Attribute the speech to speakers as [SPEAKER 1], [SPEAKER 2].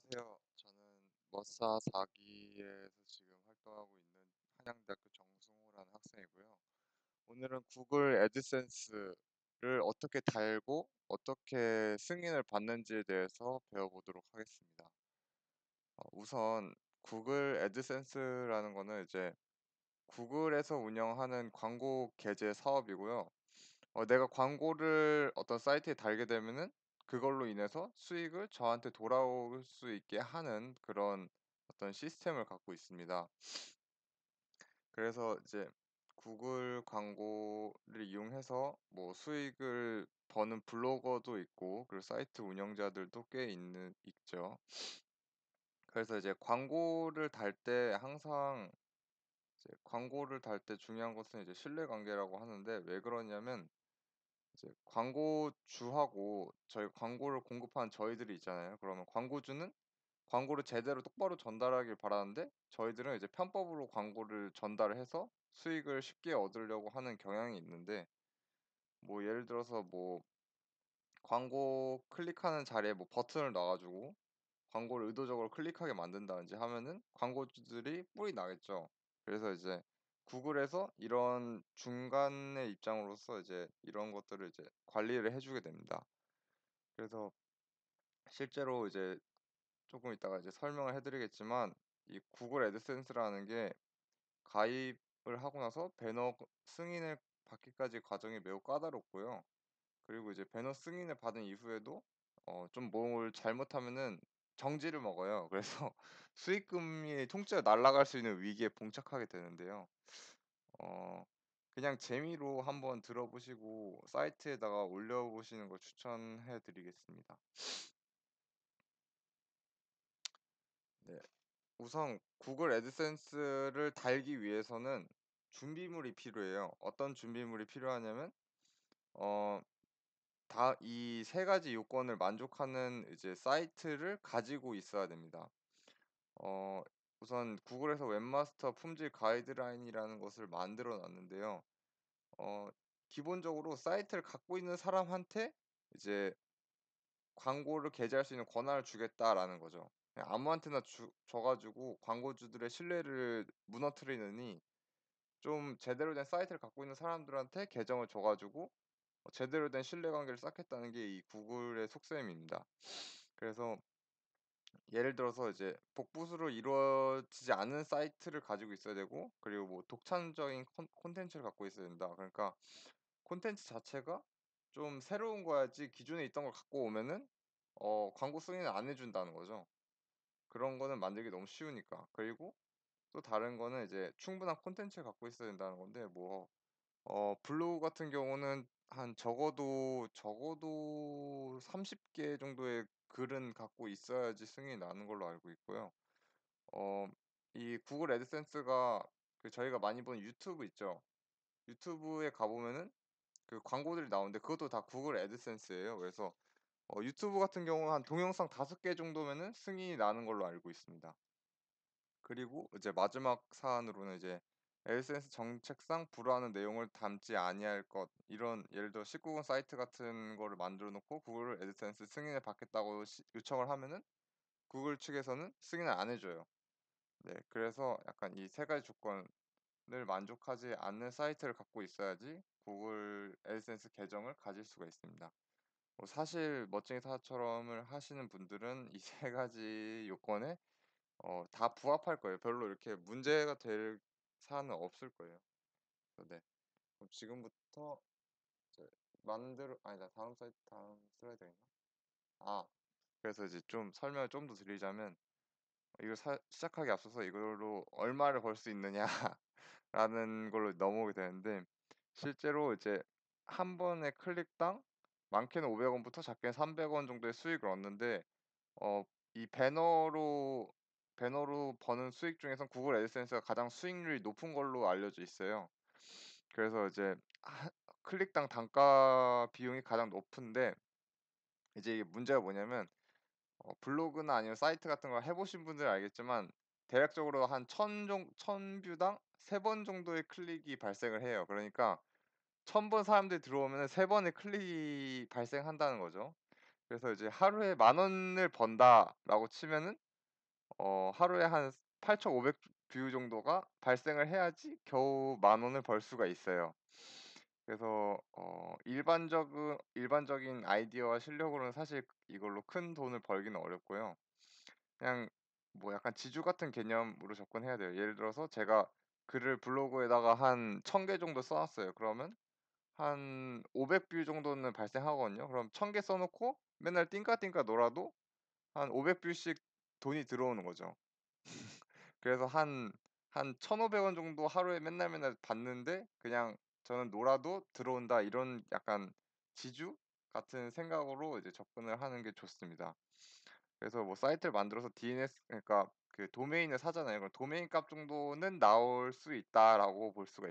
[SPEAKER 1] 안녕하세요. 저는 머싸 4기에서 지금 활동하고 있는 한양대학교 정승호라는 학생이고요. 오늘은 구글 애드센스를 어떻게 달고 어떻게 승인을 받는지에 대해서 배워보도록 하겠습니다. 우선 구글 애드센스라는 거는 이제 구글에서 운영하는 광고 게재 사업이고요. 내가 광고를 어떤 사이트에 달게 되면은 그걸로 인해서 수익을 저한테 돌아올 수 있게 하는 그런 어떤 시스템을 갖고 있습니다. 그래서 이제 구글 광고를 이용해서 뭐 수익을 버는 블로거도 있고, 그리고 사이트 운영자들도 꽤 있죠. 그래서 이제 광고를 달 때 항상 이제 광고를 달 때 중요한 것은 이제 신뢰 관계라고 하는데, 왜 그러냐면 이제 광고주하고 저희 광고를 공급한 저희들이 있잖아요. 그러면 광고주는 광고를 제대로 똑바로 전달하길 바라는데, 저희들은 이제 편법으로 광고를 전달을 해서 수익을 쉽게 얻으려고 하는 경향이 있는데, 뭐 예를 들어서 뭐 광고 클릭하는 자리에 뭐 버튼을 놔 가지고 광고를 의도적으로 클릭하게 만든다든지 하면은 광고주들이 뿔이 나겠죠. 그래서 이제 구글에서 이런 중간의 입장으로서 이제 이런 것들을 이제 관리를 해 주게 됩니다. 그래서 실제로 이제 조금 이따가 이제 설명을 해 드리겠지만, 이 구글 애드센스라는 게 가입을 하고 나서 배너 승인을 받기까지 과정이 매우 까다롭고요. 그리고 이제 배너 승인을 받은 이후에도 좀 뭘 잘못하면은 정지를 먹어요. 그래서 수익금이 통째로 날아갈 수 있는 위기에 봉착하게 되는데요. 어 그냥 재미로 한번 들어보시고 사이트에다가 올려보시는 걸 추천해 드리겠습니다. 네. 우선 구글 애드센스를 달기 위해서는 준비물이 필요해요. 어떤 준비물이 필요하냐면 어 다 이 세 가지 요건을 만족하는 이제 사이트를 가지고 있어야 됩니다. 어 우선 구글에서 웹마스터 품질 가이드라인이라는 것을 만들어 놨는데요. 어 기본적으로 사이트를 갖고 있는 사람한테 이제 광고를 게재할 수 있는 권한을 주겠다라는 거죠. 그냥 아무한테나 줘 가지고 광고주들의 신뢰를 무너뜨리느니, 좀 제대로 된 사이트를 갖고 있는 사람들한테 계정을 줘 가지고 제대로 된 신뢰관계를 쌓겠다는 게 이 구글의 속셈입니다. 그래서 예를 들어서 이제 복부수로 이루어지지 않은 사이트를 가지고 있어야 되고, 그리고 뭐 독창적인 콘텐츠를 갖고 있어야 된다. 그러니까 콘텐츠 자체가 좀 새로운 거야지 기존에 있던 걸 갖고 오면은 광고 승인을 안 해 준다는 거죠. 그런 거는 만들기 너무 쉬우니까. 그리고 또 다른 거는 이제 충분한 콘텐츠를 갖고 있어야 된다는 건데, 뭐 블로그 같은 경우는 한 적어도 30개 정도의 글은 갖고 있어야지 승인이 나는 걸로 알고 있고요. 어 이 구글 애드센스가 그 저희가 많이 보는 유튜브 있죠. 유튜브에 가 보면은 그 광고들이 나오는데 그것도 다 구글 애드센스예요. 그래서 유튜브 같은 경우 한 동영상 5개 정도면은 승인이 나는 걸로 알고 있습니다. 그리고 이제 마지막 사안으로는 이제 애드센스 정책상 불허하는 내용을 담지 아니할 것, 이런 예를 들어 19금 사이트 같은 거를 만들어 놓고 구글 애드센스 승인을 받겠다고 요청을 하면은 구글 측에서는 승인을 안 해줘요. 네, 그래서 약간 이 세 가지 조건을 만족하지 않는 사이트를 갖고 있어야지 구글 애드센스 계정을 가질 수가 있습니다. 뭐 사실 멋쟁이 사처럼을 하시는 분들은 이 세 가지 요건에 다 부합할 거예요. 별로 이렇게 문제가 될 사안은 없을 거예요. 네. 그럼 지금부터 이제 아니다. 다음 슬라이드가 있나? 아, 그래서 이제 좀 설명을 좀 더 드리자면, 이거 시작하기 앞서서 이걸로 얼마를 벌 수 있느냐라는 걸로 넘어오게 되는데, 실제로 이제 한 번의 클릭당 많게는 500원부터 작게는 300원 정도의 수익을 얻는데, 어 이 배너로 버는 수익 중에선 구글 애드센스가 가장 수익률이 높은 걸로 알려져 있어요. 그래서 이제 클릭당 단가 비용이 가장 높은데, 이제 이게 문제가 뭐냐면 블로그나 아니면 사이트 같은 거 해 보신 분들은 알겠지만 대략적으로 한 1000 뷰당 3번 정도의 클릭이 발생을 해요. 그러니까 1000번 사람들이 들어오면은 3번의 클릭이 발생한다는 거죠. 그래서 이제 '하루에 10,000원을 번다.'라고 치면은 하루에 한 8,500 뷰 정도가 발생을 해야지 겨우 10,000원을 벌 수가 있어요. 그래서 일반적인 아이디어와 실력으로는 사실 이걸로 큰 돈을 벌기는 어렵고요. 그냥 뭐 약간 지주 같은 개념으로 접근해야 돼요. 예를 들어서 제가 글을 블로그에다가 한 1,000개 정도 써 놨어요. 그러면 한 500뷰 정도는 발생하거든요. 그럼 1,000개 써 놓고 맨날 띵까띵까 놀아도 한 500 뷰씩 돈이 들어오는 거죠. 그래서 한 1,500원 정도 하루에 맨날 받는데 그냥 저는 놀아도 들어온다, 이런 약간 지주 같은 생각으로 이제 접근을 하는 게 좋습니다. 그래서 뭐 사이트를 만들어서 DNS, 그러니까 그 도메인을 사잖아요. 그럼 '도메인 값 정도는 나올 수 있다.'라고 볼 수가